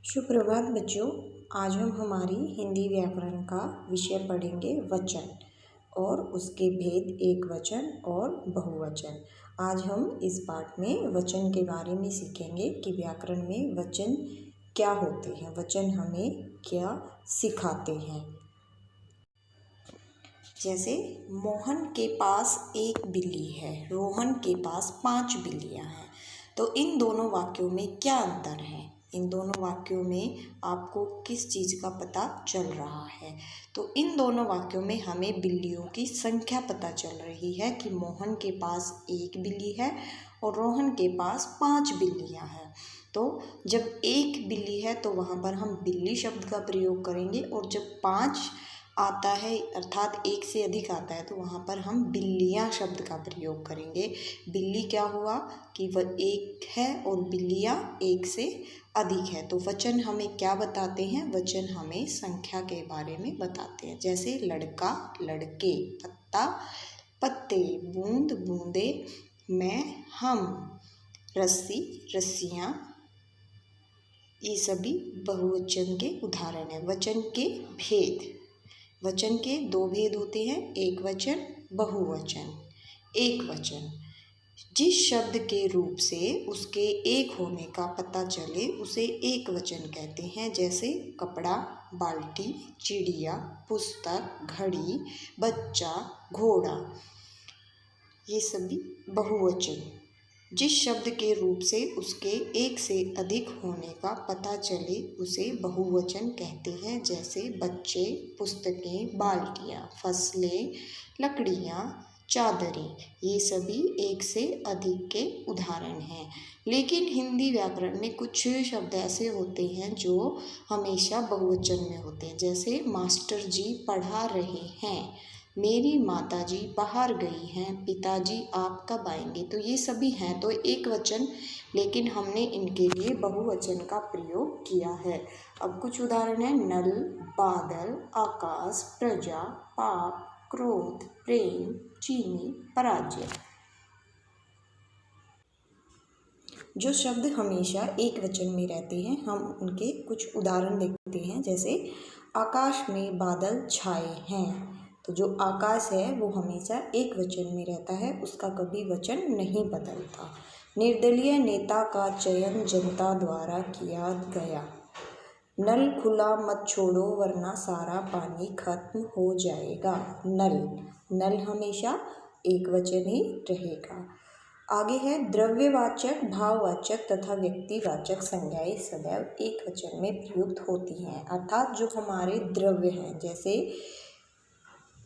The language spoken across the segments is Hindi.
सुप्रभात बच्चों। आज हम हमारी हिंदी व्याकरण का विषय पढ़ेंगे वचन और उसके भेद एक वचन और बहुवचन। आज हम इस पाठ में वचन के बारे में सीखेंगे कि व्याकरण में वचन क्या होते हैं, वचन हमें क्या सिखाते हैं। जैसे मोहन के पास एक बिल्ली है, रोहन के पास 5 बिल्लियां हैं। तो इन दोनों वाक्यों में क्या अंतर है? इन दोनों वाक्यों में आपको किस चीज़ का पता चल रहा है? तो इन दोनों वाक्यों में हमें बिल्लियों की संख्या पता चल रही है कि मोहन के पास एक बिल्ली है और रोहन के पास 5 बिल्लियां हैं। तो जब एक बिल्ली है तो वहाँ पर हम बिल्ली शब्द का प्रयोग करेंगे, और जब 5 आता है अर्थात एक से अधिक आता है तो वहाँ पर हम बिल्लियाँ शब्द का प्रयोग करेंगे। बिल्ली क्या हुआ कि वह एक है और बिल्लियाँ एक से अधिक है। तो वचन हमें क्या बताते हैं? वचन हमें संख्या के बारे में बताते हैं। जैसे लड़का, लड़के, पत्ता, पत्ते, बूंद, बूंदे, मैं, हम, रस्सी, रस्सियाँ, ये सभी बहुवचन के उदाहरण हैं। वचन के भेद, वचन के 2 भेद होते हैं, एक वचन, बहुवचन। एक वचन जिस शब्द के रूप से उसके एक होने का पता चले उसे एक वचन कहते हैं। जैसे कपड़ा, बाल्टी, चिड़िया, पुस्तक, घड़ी, बच्चा, घोड़ा, ये सभी बहुवचन। जिस शब्द के रूप से उसके एक से अधिक होने का पता चले उसे बहुवचन कहते हैं। जैसे बच्चे, पुस्तकें, बाल्टियाँ, फसलें, लकड़ियाँ, चादरें, ये सभी एक से अधिक के उदाहरण हैं। लेकिन हिंदी व्याकरण में कुछ शब्द ऐसे होते हैं जो हमेशा बहुवचन में होते हैं। जैसे मास्टर जी पढ़ा रहे हैं, मेरी माताजी बाहर गई हैं, पिताजी आप कब आएंगे। तो ये सभी हैं तो एक वचन, लेकिन हमने इनके लिए बहुवचन का प्रयोग किया है। अब कुछ उदाहरण है। नल, बादल, आकाश, प्रजा, पाप, क्रोध, प्रेम, चीनी, पराजय। जो शब्द हमेशा एक वचन में रहते हैं हम उनके कुछ उदाहरण देखते हैं। जैसे आकाश में बादल छाए हैं, तो जो आकाश है वो हमेशा एक वचन में रहता है, उसका कभी वचन नहीं बदलता। निर्दलीय नेता का चयन जनता द्वारा किया गया। नल खुला मत छोड़ो वरना सारा पानी खत्म हो जाएगा। नल, नल हमेशा एक वचन ही रहेगा। आगे है द्रव्यवाचक, भाववाचक तथा व्यक्तिवाचक संज्ञाएं सदैव एक वचन में प्रयुक्त होती हैं। अर्थात जो हमारे द्रव्य हैं, जैसे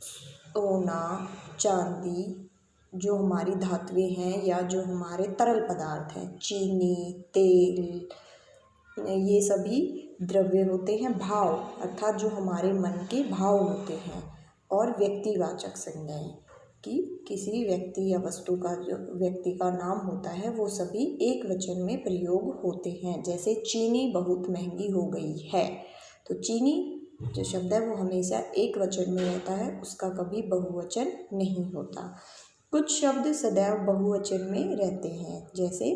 सोना, चांदी, जो हमारी धातुएं हैं या जो हमारे तरल पदार्थ हैं, चीनी, तेल, ये सभी द्रव्य होते हैं। भाव अर्थात जो हमारे मन के भाव होते हैं। और व्यक्तिवाचक संज्ञाएं कि किसी व्यक्ति या वस्तु का, जो व्यक्ति का नाम होता है, वो सभी एक वचन में प्रयोग होते हैं। जैसे चीनी बहुत महंगी हो गई है, तो चीनी जो शब्द है वो हमेशा एक वचन में रहता है, उसका कभी बहुवचन नहीं होता। कुछ शब्द सदैव बहुवचन में रहते हैं। जैसे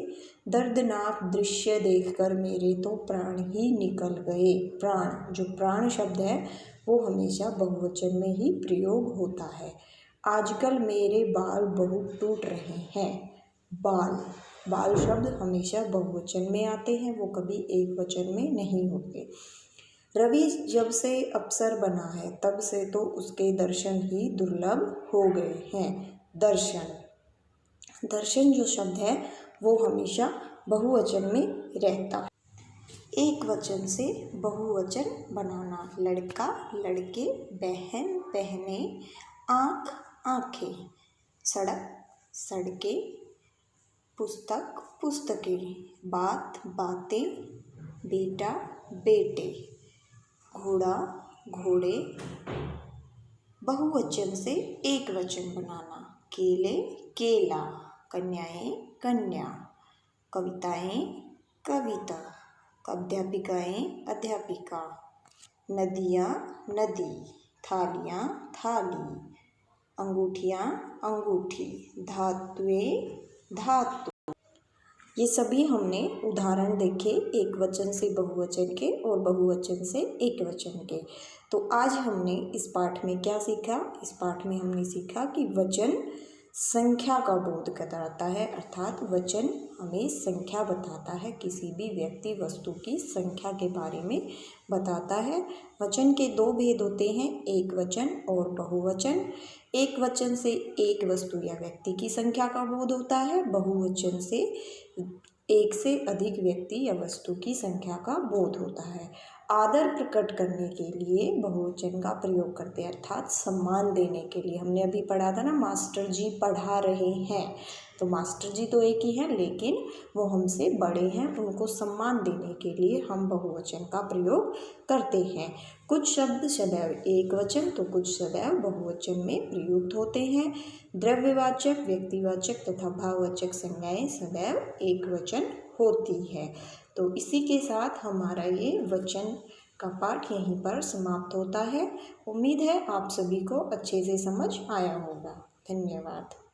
दर्दनाक दृश्य देखकर मेरे तो प्राण ही निकल गए। प्राण, जो प्राण शब्द है वो हमेशा बहुवचन में ही प्रयोग होता है। आजकल मेरे बाल बहुत टूट रहे हैं। बाल, बाल शब्द हमेशा बहुवचन में आते हैं, वो कभी एक वचन में नहीं होते। रवि जब से अफसर बना है तब से तो उसके दर्शन ही दुर्लभ हो गए हैं। दर्शन, दर्शन जो शब्द है वो हमेशा बहुवचन में रहता है। एक वचन से बहुवचन बनाना। लड़का, लड़के, बहन, बहनें, आँख, आँखें, सड़क, सड़कें, पुस्तक, पुस्तकें, बात, बातें, बेटा, बेटे, घोड़ा, घोड़े। बहुवचन से एक वचन बनाना। केले, केला, कन्याएं, कन्या, कविताएं, कविता, अध्यापिकाएं, अध्यापिका, नदियाँ, नदी, थालियाँ, थाली, अंगूठियाँ, अंगूठी, धातुएं, धातु। ये सभी हमने उदाहरण देखे एक वचन से बहुवचन के और बहुवचन से एक वचन के। तो आज हमने इस पाठ में क्या सीखा? इस पाठ में हमने सीखा कि वचन संख्या का बोध कराता है, अर्थात वचन हमें संख्या बताता है, किसी भी व्यक्ति वस्तु की संख्या के बारे में बताता है। वचन के दो भेद होते हैं, एक वचन और बहुवचन। एक वचन से एक वस्तु या व्यक्ति की संख्या का बोध होता है, बहुवचन से एक से अधिक व्यक्ति या वस्तु की संख्या का बोध होता है। आदर प्रकट करने के लिए बहुवचन का प्रयोग करते हैं, अर्थात सम्मान देने के लिए। हमने अभी पढ़ा था ना, मास्टर जी पढ़ा रहे हैं, तो मास्टर जी तो एक ही हैं, लेकिन वो हमसे बड़े हैं, उनको सम्मान देने के लिए हम बहुवचन का प्रयोग करते हैं। कुछ शब्द सदैव एक वचन तो कुछ सदैव बहुवचन में प्रयुक्त होते हैं। द्रव्यवाचक, व्यक्तिवाचक तथा भाववाचक संज्ञाएं सदैव एक वचन होती है। तो इसी के साथ हमारा ये वचन का पाठ यहीं पर समाप्त होता है। उम्मीद है आप सभी को अच्छे से समझ आया होगा। धन्यवाद।